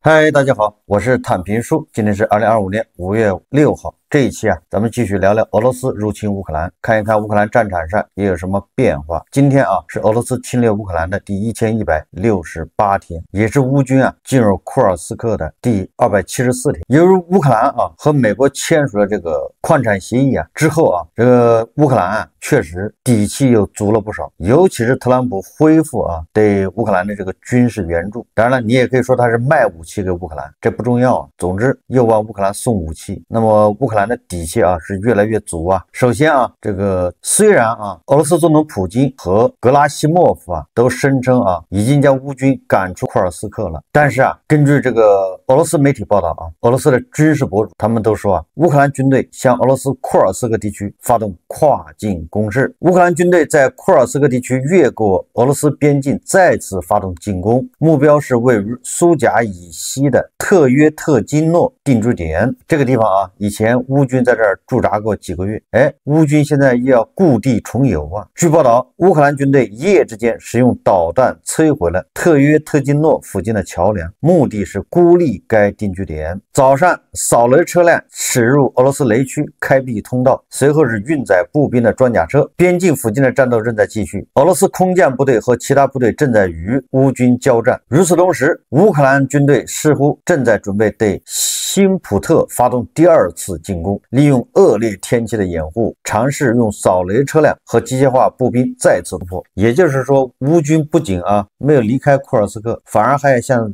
嗨，大家好，我是坦平叔，今天是2025年5月6号。这一期咱们继续聊聊俄罗斯入侵乌克兰，看一看乌克兰战场上也有什么变化。今天是俄罗斯侵略乌克兰的第1168天，也是乌军进入库尔斯克的第274天。由于乌克兰和美国签署了这个矿产协议之后这个乌克兰确实底气又足了不少，尤其是特朗普恢复对乌克兰的这个军事援助。当然了，你也可以说他是卖武器给乌克兰，这不重要总之又往乌克兰送武器，那么乌克兰的底气是越来越足首先这个虽然俄罗斯总统普京和格拉西莫夫都声称已经将乌军赶出库尔斯克了，但是根据这个俄罗斯媒体报道俄罗斯的军事博主他们都说乌克兰军队向俄罗斯库尔斯克地区发动跨境攻势。乌克兰军队在库尔斯克地区越过俄罗斯边境再次发动进攻，目标是位于苏贾以西的特约特金诺定居点。这个地方以前乌军在这儿驻扎过几个月，乌军现在又要故地重游据报道，乌克兰军队一夜之间使用导弹摧毁了特约特金诺附近的桥梁，目的是孤立该定居点。早上扫雷车辆驶入俄罗斯雷区，开辟通道，随后是运载步兵的装甲车。边境附近的战斗正在继续，俄罗斯空降部队和其他部队正在与乌军交战。与此同时，乌克兰军队似乎正在准备对新普特发动第二次进攻，利用恶劣天气的掩护，尝试用扫雷车辆和机械化步兵再次突破。也就是说，乌军不仅没有离开库尔斯克，反而还要向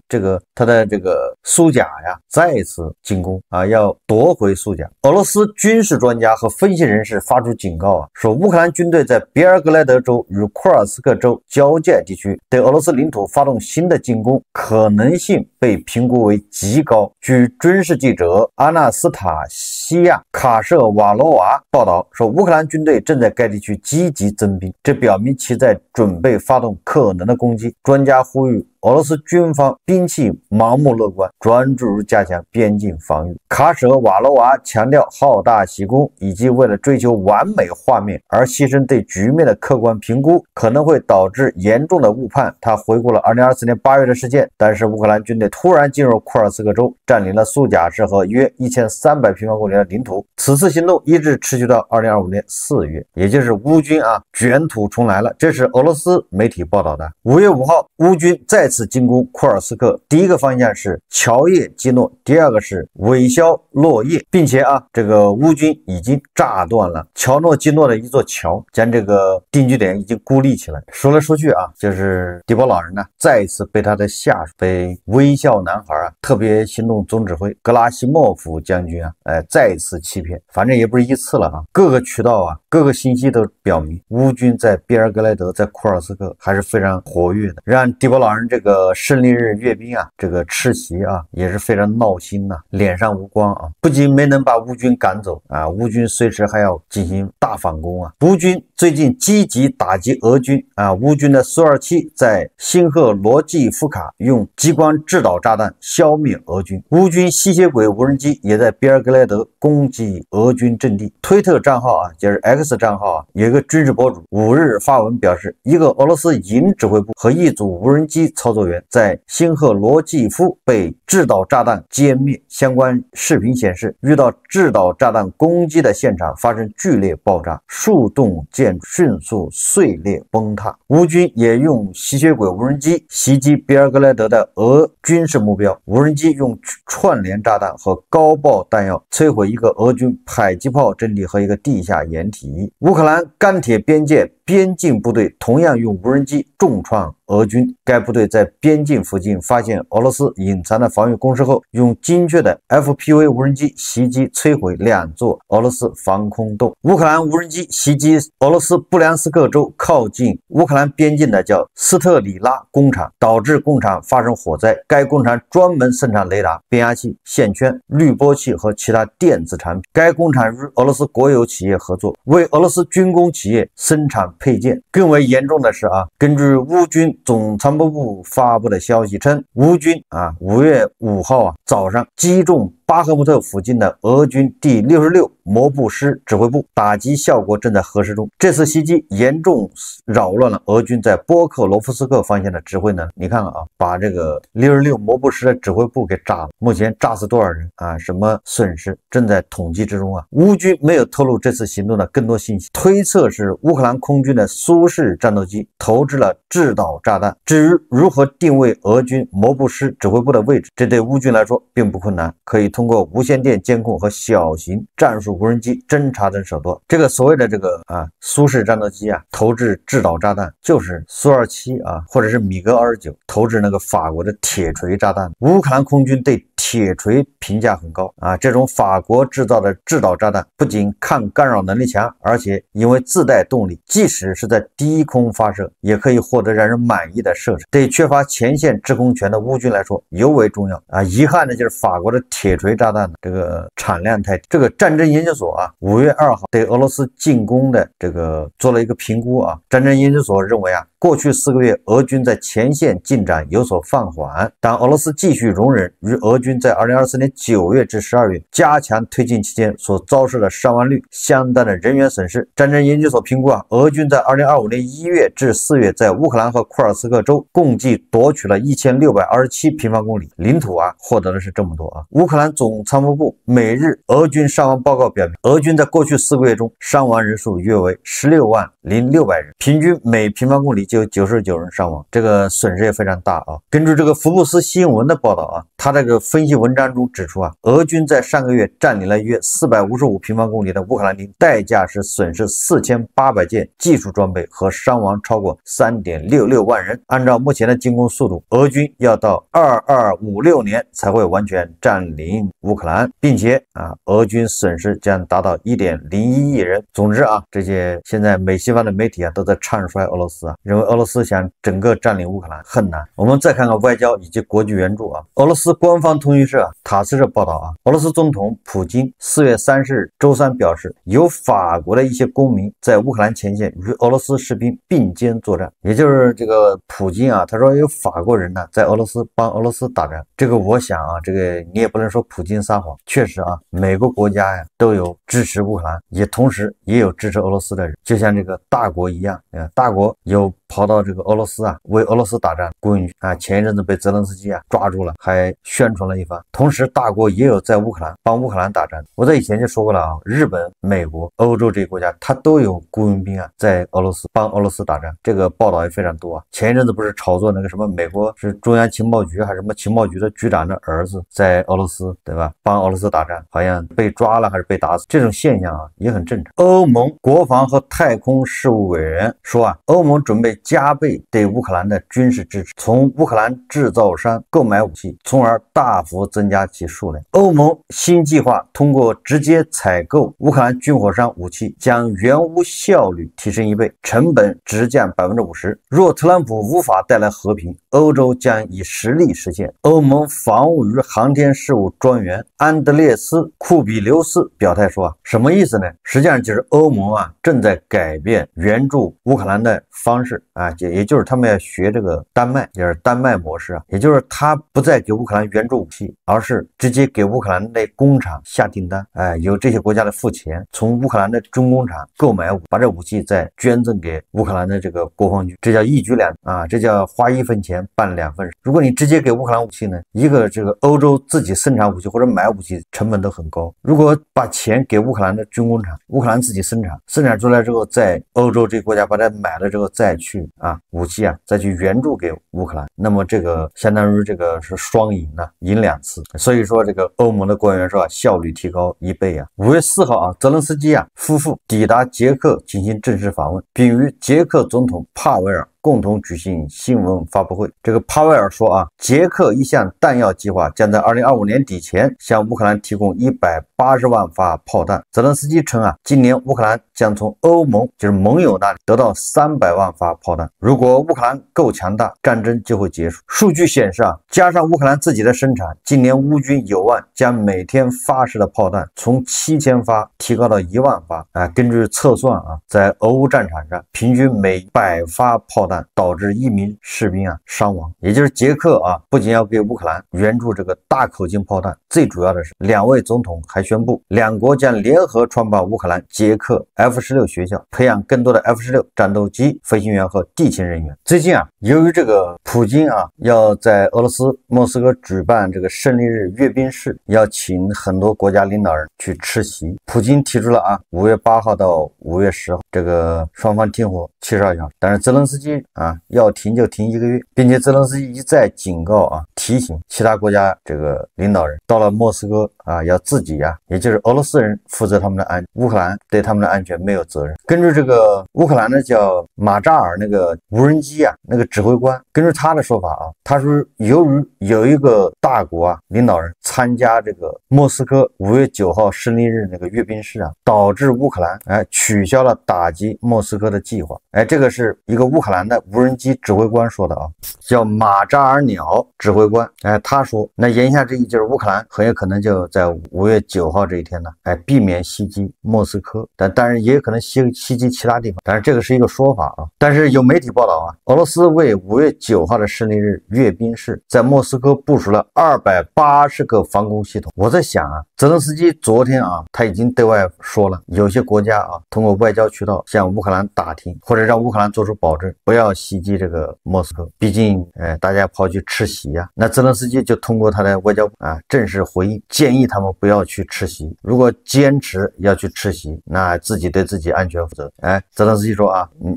他的这个苏贾再次进攻要夺回苏贾。俄罗斯军事专家和分析人士发出警告说乌克兰军队在别尔格莱德州与库尔斯克州交界地区对俄罗斯领土发动新的进攻可能性被评估为极高。据军事记者阿纳斯塔西亚·卡舍瓦罗娃报道说，乌克兰军队正在该地区积极增兵，这表明其在准备发动可能的攻击。专家呼吁俄罗斯军方摒弃盲目乐观，专注于加强边境防御。卡舍瓦罗娃强调，好大喜功以及为了追求完美画面而牺牲对局面的客观评估，可能会导致严重的误判。他回顾了2024年8月的事件，但是乌克兰军队突然进入库尔斯克州，占领了苏贾市和约1300平方公里的领土。此次行动一直持续到2025年4月，也就是乌军卷土重来了。这是俄罗斯媒体报道的。5月5号，乌军再次进攻库尔斯克，第一个方向是乔叶基诺，第二个是韦肖洛叶，并且这个乌军已经炸断了乔诺基诺的一座桥，将这个定居点已经孤立起来。说来说去就是迪波老人再一次被他的下属，被微笑男孩特别行动总指挥格拉西莫夫将军再一次欺骗。反正也不是一次了各个渠道各个信息都表明乌军在别尔格莱德在库尔斯克还是非常活跃的，让迪波老人这个胜利日阅兵这个吃席也是非常闹心脸上无光不仅没能把乌军赶走乌军随时还要进行大反攻乌军最近积极打击俄军乌军的苏27在新赫罗季夫卡用激光制导炸弹消灭俄军。乌军吸血鬼无人机也在别尔格莱德攻击俄军阵地。推特账号就是 X 账号有一个军事博主5日发文表示，一个俄罗斯营指挥部和一组无人机操作员在新赫罗季夫被制导炸弹歼灭。相关视频显示，遇到制导炸弹攻击的现场发生剧烈爆炸，数栋建筑迅速碎裂崩塌。乌军也用吸血鬼无人机袭击别尔格莱德的俄军事目标，无人机用串联炸弹和高爆弹药摧毁一个俄军迫击炮阵地和一个地下掩体。乌克兰钢铁边界边境部队同样用无人机重创俄军，该部队在边境附近发现俄罗斯隐藏的防御工事后，用精确的 FPV 无人机袭击摧毁2座俄罗斯防空洞。乌克兰无人机袭击俄罗斯布良斯克州靠近乌克兰边境的叫斯特里拉工厂，导致工厂发生火灾。该工厂专门生产雷达、变压器、线圈、滤波器和其他电子产品。该工厂与俄罗斯国有企业合作，为俄罗斯军工企业生产配件。更为严重的是根据乌军总参谋部发布的消息称，乌军5月5号早上击中巴赫穆特附近的俄军第66摩步师指挥部，打击效果正在核实中。这次袭击严重扰乱了俄军在波克罗夫斯克方向的指挥能力。你看看啊，把这个66摩步师的指挥部给炸了，目前炸死多少人啊？什么损失正在统计之中啊。乌军没有透露这次行动的更多信息，推测是乌克兰空军的苏式战斗机投掷了制导炸弹。至于如何定位俄军摩步师指挥部的位置，这对乌军来说并不困难，可以通过无线电监控和小型战术无人机侦察等手段。这个所谓的这个苏式战斗机啊投掷制导炸弹，就是苏27啊或者是米格29投掷那个法国的铁锤炸弹。乌克兰空军对铁锤评价很高啊，这种法国制造的制导炸弹不仅抗干扰能力强，而且因为自带动力，即使是在低空发射也可以获得让人满意的射程，对缺乏前线制空权的乌军来说尤为重要啊。遗憾的就是法国的铁锤炸弹这个产量太低。这个战争研究所啊5月2号对俄罗斯进攻的这个做了一个评估啊，战争研究所认为啊，过去4个月俄军在前线进展有所放缓，但俄罗斯继续容忍与俄军在2024年9月至12月加强推进期间所遭受的伤亡率相当的人员损失。战争研究所评估啊，俄军在2025年1月至4月在乌克兰和库尔斯克州共计夺取了1627平方公里领土啊，获得的是这么多啊。乌克兰总参谋部每日俄军伤亡报告表明，俄军在过去4个月中伤亡人数约为160600人，平均每平方公里就有99人伤亡，这个损失也非常大啊。根据这个福布斯新闻的报道啊，他这个分析文章中指出啊，俄军在上个月占领了约455平方公里的乌克兰领土，代价是损失4800件技术装备和伤亡超过3.66万人。按照目前的进攻速度，俄军要到2256年才会完全占领乌克兰，并且俄军损失将达到1.01亿人。总之啊，这些现在美西方的媒体啊都在唱衰俄罗斯啊，认为俄罗斯想整个占领乌克兰很难。我们再看看外交以及国际援助啊，俄罗斯官方通讯社塔斯社报道啊，俄罗斯总统普京4月30日周三表示，有法国的一些公民在乌克兰前线与俄罗斯士兵并肩作战。也就是这个普京啊，他说有法国人呢在俄罗斯帮俄罗斯打仗。这个我想啊，这个你也不能说普京撒谎，确实啊，每个国家呀都有支持乌克兰，也同时也有支持俄罗斯的人，就像这个大国一样，大国有跑到这个俄罗斯啊为俄罗斯打仗雇佣军啊，前一阵子被泽连斯基啊抓住了，还宣传了一番。同时大国也有在乌克兰帮乌克兰打仗。我在以前就说过了啊，日本、美国、欧洲这些国家它都有雇佣兵啊在俄罗斯帮俄罗斯打仗，这个报道也非常多啊。前一阵子不是炒作那个什么美国是中央情报局还是什么情报局的局长的儿子在俄罗斯对吧，帮俄罗斯打仗，好像被抓了还是被打死，这种现象啊也很正常。欧盟国防和太空事务委员说啊，欧盟准备加倍对乌克兰的军事支持，从乌克兰制造商购买武器，从而大幅增加其数量。欧盟新计划通过直接采购乌克兰军火商武器，将援乌效率提升1倍，成本直降50%。若特朗普无法带来和平，欧洲将以实力实现。欧盟防务与航天事务专员安德烈斯·库比留斯表态说啊，什么意思呢？实际上就是欧盟啊正在改变援助乌克兰的方式啊，也就是他们要学这个丹麦，也是丹麦模式啊，也就是他不再给乌克兰援助武器，而是直接给乌克兰的工厂下订单，由这些国家来付钱，从乌克兰的军工厂购买把这武器再捐赠给乌克兰的这个国防军，这叫一举两啊，这叫花1分钱办2份事。如果你直接给乌克兰武器呢，一个这个欧洲自己生产武器或者买武器成本都很高，如果把钱给乌克兰的军工厂，乌克兰自己生产出来之后，在欧洲这个国家把它买了之后再去武器再去援助给乌克兰，那么这个相当于这个是双赢赢2次。所以说这个欧盟的官员说效率提高1倍啊。5月4号泽连斯基夫妇抵达捷克进行正式访问，并与捷克总统帕维尔共同举行新闻发布会。这个帕维尔说捷克一项弹药计划将在2025年底前向乌克兰提供180万发炮弹。泽连斯基称今年乌克兰将从欧盟就是盟友那里得到300万发炮弹。如果乌克兰够强大，战争就会结束。数据显示加上乌克兰自己的生产，今年乌军有望将每天发射的炮弹从7000发提高到1万发。根据测算在俄乌战场上，平均每100发炮弹弹，导致1名士兵伤亡。也就是捷克不仅要给乌克兰援助这个大口径炮弹，最主要的是2位总统还宣布，两国将联合创办乌克兰捷克 F-16学校，培养更多的 F-16战斗机飞行员和地勤人员。最近由于这个普京要在俄罗斯莫斯科举办这个胜利日阅兵式，要请很多国家领导人去吃席。普京提出了5月8号到5月10号这个双方停火72小时，但是泽连斯基要停就停1个月，并且泽连斯基一再警告提醒其他国家这个领导人，到了莫斯科要自己也就是俄罗斯人负责他们的安全，乌克兰对他们的安全没有责任。根据这个乌克兰的叫马扎尔那个无人机那个指挥官，根据他的说法他说由于有一个大国领导人参加这个莫斯科5月9号胜利日那个阅兵式导致乌克兰取消了打击莫斯科的计划。这个是一个乌克兰的无人机指挥官说的叫马扎尔鸟指挥官。他说那言下之意就是乌克兰很有可能就在5月9号这一天避免袭击莫斯科，但是也有可能袭击其他地方，但是这个是一个说法但是有媒体报道俄罗斯为5月9号的胜利日阅兵式在莫斯科部署了280个防空系统。我在想泽连斯基昨天他已经对外说了，有些国家通过外交渠道向乌克兰打听，或者让乌克兰做出保证，不要袭击这个莫斯科。毕竟大家跑去吃席那泽连斯基就通过他的外交部正式回应，建议他们不要去吃席，如果坚持要去吃席，那自己对自己安全负责。泽连斯基说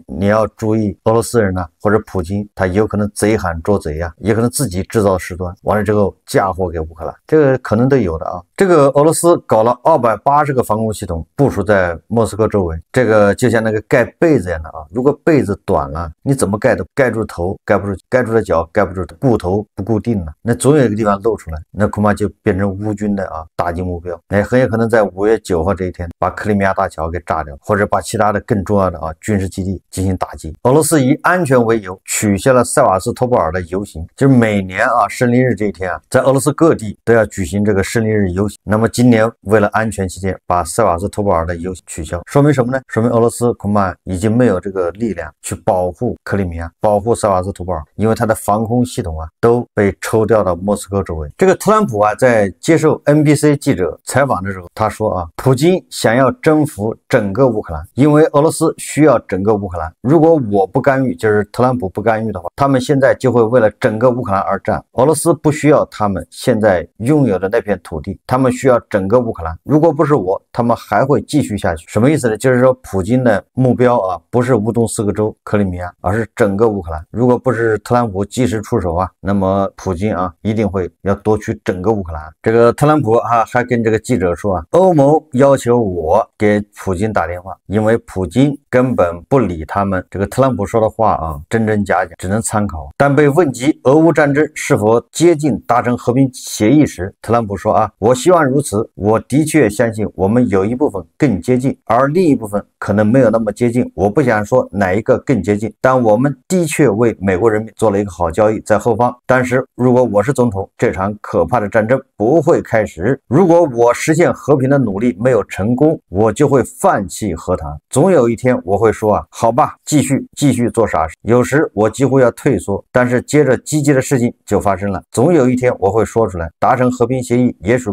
你要注意俄罗斯人或者普京，他有可能贼喊捉贼也可能自己制造事端，完了之后嫁祸给乌克兰，这个可能都有的这个俄罗斯搞了280个防空系统部署在莫斯科周围，这个就像那个盖被子一样的如果被子短了，你怎么盖都盖住头盖不住，盖住了脚盖不住，顾头不固定了，那总有一个地方露出来，那恐怕就变成乌军的打击目标。很有可能在5月9号这一天把克里米亚大桥给炸掉，或者把其他的更重要的军事基地进行打击。俄罗斯以安全为由取消了塞瓦斯托波尔的游行，就是每年胜利日这一天在俄罗斯各地都要举行这个胜利日游行。那么今年为了安全起见，把塞瓦斯托波尔的游行取消，说明什么呢？说明俄罗斯恐怕已经没有这个力量去保护克里米亚，保护塞瓦斯托波尔，因为它的防空系统都被抽调到莫斯科周围。这个特朗普在接受 NBC 记者采访的时候，他说普京想要征服整个乌克兰，因为俄罗斯需要整个乌克兰，如果我不干预，就是特朗普不干预的话，他们现在就会为了整个乌克兰而战。俄罗斯不需要他们现在拥有的那片土地，他们需要整个乌克兰，如果不是我，他们还会继续下去。什么意思呢？就是说普京的目标不是乌东4个州克里米亚，而是整个乌克兰。如果不是特朗普及时出手那么普京一定会要夺取整个乌克兰。这个特朗普还跟这个记者说欧盟要求我给普京打电话，因为普京根本不理他们。这个特朗普说的话真真假假，只能参考。但被问及俄乌战争是否接近达成和平协议时，特朗普说我希望如此，我的确相信我们有一部分更接近，而另一部分可能没有那么接近。我不想说哪一个更接近，但我们的确为美国人民做了一个好交易在后方。但是如果我是总统，这场可怕的战争不会开始。如果我实现和平的努力没有成功，我就会放弃和谈。总有一天我会说好吧，继续做傻事。有时我几乎要退缩，但是接着积极的事情就发生了。总有一天我会说出来，达成和平协议也许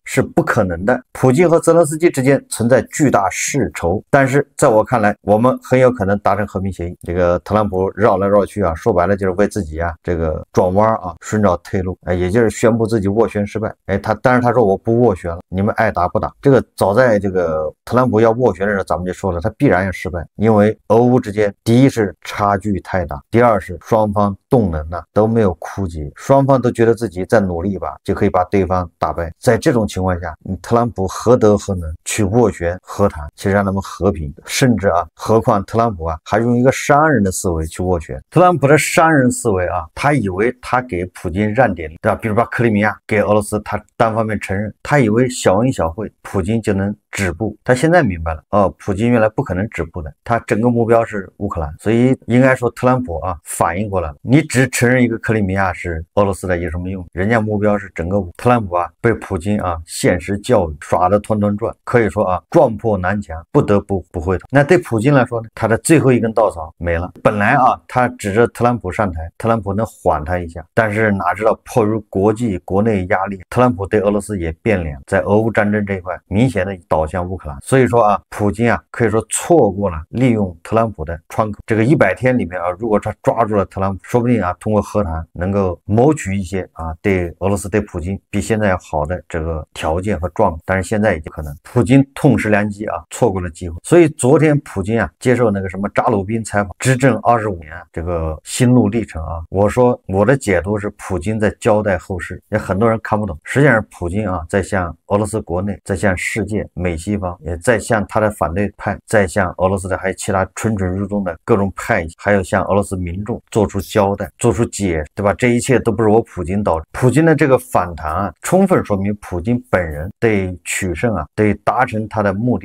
是不可能的。普京和泽连斯基之间存在巨大世仇，但是在我看来，我们很有可能达成和平协议。这个特朗普绕来绕去说白了就是为自己这个转弯寻找退路，也就是宣布自己斡旋失败。但是他说我不斡旋了，你们爱打不打。这个早在这个特朗普要斡旋的时候，咱们就说了，他必然要失败，因为俄乌之间，第一是差距太大，第二是双方动能都没有枯竭，双方都觉得自己再努力一把就可以把对方打败。在这种情况下，特朗普何德何能去斡旋和谈，去让他们和平？甚至何况特朗普还用一个商人的思维去斡旋。特朗普的商人思维他以为他给普京让点，对吧？比如把克里米亚给俄罗斯，他单方面承认，他以为小恩小惠普京就能止步。他现在明白了，普京原来不可能止步的，他整个目标是乌克兰，所以应该说特朗普啊反应过来了，你只承认一个克里米亚是俄罗斯的有什么用？人家目标是整个特朗普啊被普京啊现实教育耍得团团转，可以说啊撞破南墙，不得不回头。那对普京来说呢，他的最后一根稻草没了。本来啊他指着特朗普上台，特朗普能缓他一下，但是哪知道迫于国际国内压力，特朗普对俄罗斯也变脸，在俄乌战争这一块明显的倒向乌克兰。所以说啊，普京啊可以说错过了利用特朗普的窗口。这个100天里面啊，如果他抓住了特朗普，说不定啊通过和谈能够谋取一些啊对俄罗斯对普京比现在要好的这个条件和状况。但是现在已经可能，普京痛失良机啊，错过了机会。所以昨天普京啊接受那个什么扎鲁宾采访，执政25年这个心路历程啊，我说我的解读是普京在交代后事，也很多人看不懂。实际上普京啊在向俄罗斯国内，在向世界美西方，也在向他的反对派，在向俄罗斯的还有其他蠢蠢欲动的各种派系，还有向俄罗斯民众做出交代，做出解释，对吧？这一切都不是我普京导致。普京的这个反弹啊，充分说明普京本人对取胜啊，对达成他的目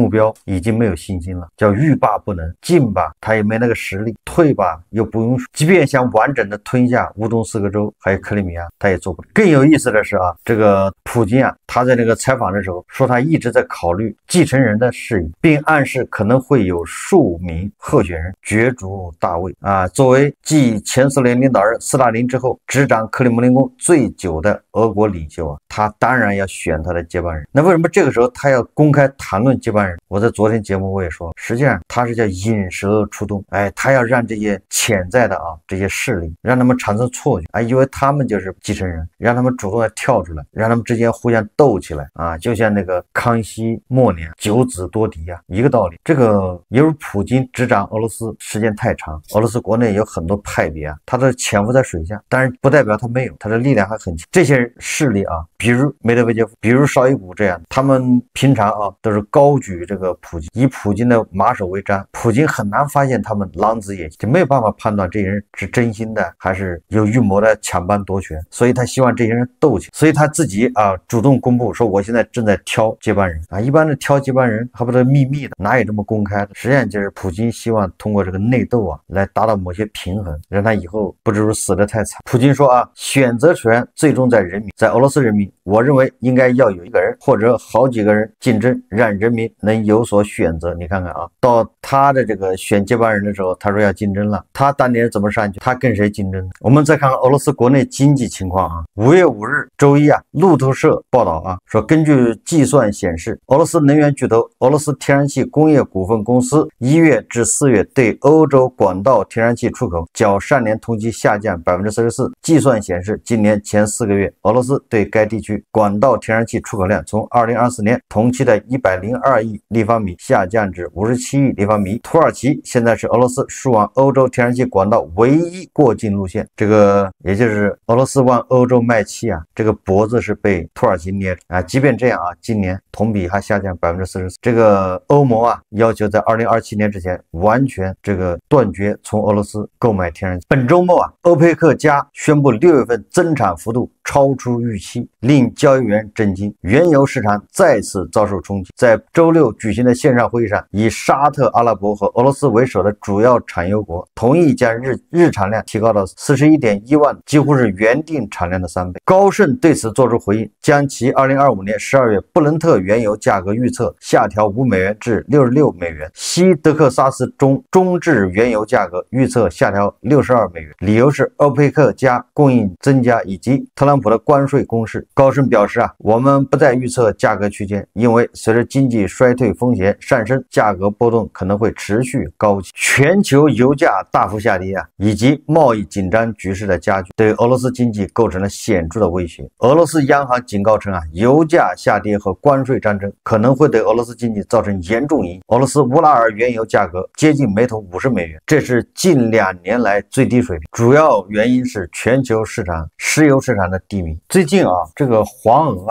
标已经没有信心了，叫欲罢不能，进吧他也没那个实力，退吧又不用说，即便想完整的吞下乌东4个州还有克里米亚，他也做不了。更有意思的是啊，这个普京啊，他在那个采访的时候说他一直在考虑继承人的事宜，并暗示可能会有数名候选人角逐大位啊。作为继前苏联领导人斯大林之后执掌克里姆林宫最久的俄国领袖啊，他当然要选他的接班人。那为什么这个时候他要公开谈论接班人？我在昨天节目我也说，实际上他是叫引蛇出洞，他要让这些潜在的这些势力让他们产生错觉，以为他们就是继承人，让他们主动来跳出来，让他们之间互相斗起来啊，就像那个康熙末年九子多敌啊，一个道理。这个由于普京执掌俄罗斯时间太长，俄罗斯国内有很多派别啊，他的潜伏在水下，但是不代表他没有，他的力量还很强。这些势力啊，比如梅德韦杰夫，比如绍伊古这样，他们平常都是高举这个普京，以普京的马首为瞻，普京很难发现他们狼子野心，就没有办法判断这些人是真心的还是有预谋的抢班夺权，所以他希望这些人斗起，所以他自己主动公布说我现在正在挑接班人一般的挑接班人还不得秘密的，哪有这么公开的？实际上就是普京希望通过这个内斗来达到某些平衡，让他以后不至于死得太惨。普京说选择权最终在人民，在俄罗斯人民，我认为应该要有一个人或者好几个人竞争，让人民能有所选择。你看看到他的这个选接班人的时候，他说要竞争了，他当年怎么上去？他跟谁竞争？我们再看看俄罗斯国内经济情况5月5日周一路透社报道说，根据计算显示，俄罗斯能源巨头俄罗斯天然气工业股份公司1月至4月对欧洲管道天然气出口较上年同期下降 44%。 计算显示，今年前4个月，俄罗斯对该地区管道天然气出口量从2024年同期的102亿立方米下降至57亿立方米。土耳其现在是俄罗斯输往欧洲天然气管道唯一过境路线，这个也就是俄罗斯往欧洲卖气这个脖子是被土耳其捏即便这样今年同比还下降 44%。 这个欧盟要求在2027年之前完全这个断绝从俄罗斯购买天然气。本周末欧佩克加宣布6月份增产幅度超出预期，令交易员震惊，原油市场再次遭受冲击。在周六举行的线上会议上，以沙特阿拉伯和俄罗斯为首的主要产油国同意将日产量提高到 41.1 万，几乎是原定产量的3倍。高盛对此作出回应，将其2025年12月布伦特原油价格预测下调5美元至66美元，西德克萨斯中质原油价格预测下调62美元，理由是欧佩克加供应增加以及特朗普的关税攻势。高盛表示我们不再预测价格区间，因为随着经济衰退风险上升，价格波动可能会持续高企。全球油价大幅下跌以及贸易紧张局势的加剧，对俄罗斯经济构成了显著的威胁。俄罗斯央行警告称油价下跌和关税战争可能会对俄罗斯经济造成严重影响。俄罗斯乌拉尔原油价格接近每桶50美元，这是近2年来最低水平，主要原因是全球石油市场的低迷。最近这个黄俄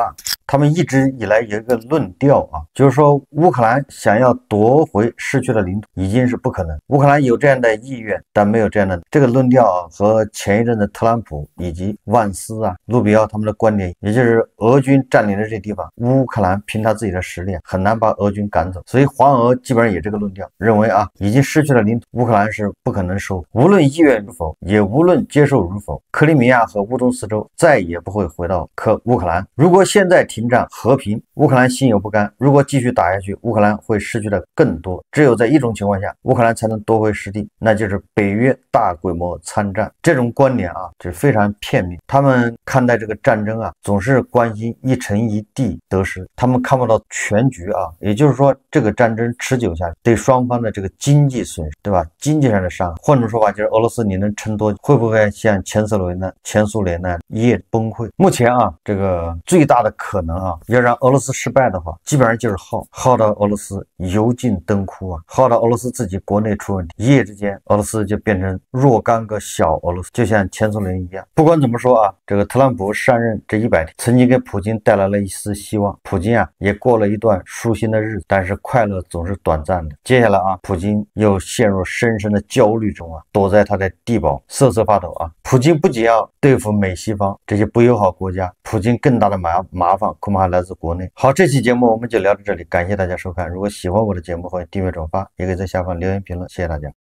他们一直以来有一个论调啊，就是说乌克兰想要夺回失去的领土已经是不可能。乌克兰有这样的意愿，但没有这样的这个论调啊，和前一阵的特朗普以及万斯啊、卢比奥他们的观点，也就是俄军占领了这地方，乌克兰凭他自己的实力很难把俄军赶走。所以黄俄基本上也这个论调，认为啊，已经失去了领土，乌克兰是不可能收，无论意愿如否，也无论接受如否，克里米亚和乌东四州再也不会回到乌克兰。如果现在停战和平，乌克兰心有不甘；如果继续打下去，乌克兰会失去的更多。只有在一种情况下，乌克兰才能夺回失地，那就是北约大规模参战。这种观点啊，是非常片面。他们看待这个战争啊，总是关心一城一地得失，他们看不到全局啊。也就是说，这个战争持久下去，对双方的这个经济损失，对吧？经济上的伤害，换种说法就是俄罗斯你能撑多久？会不会像前苏联那一夜崩溃？目前啊，这个最大的可能啊，要让俄罗斯失败的话，基本上就是耗到俄罗斯油尽灯枯啊，耗到俄罗斯自己国内出问题，一夜之间俄罗斯就变成若干个小俄罗斯，就像前苏联一样。不管怎么说啊，这个特朗普上任这100天，曾经给普京带来了一丝希望，普京啊也过了一段舒心的日子，但是快乐总是短暂的。接下来啊，普京又陷入深深的焦虑中啊，躲在他的地堡瑟瑟发抖啊。普京不仅要对付美西方这些不友好国家，普京更大的麻烦恐怕还来自国内。好，这期节目我们就聊到这里，感谢大家收看。如果喜欢我的节目，欢迎订阅转发，也可以在下方留言评论，谢谢大家。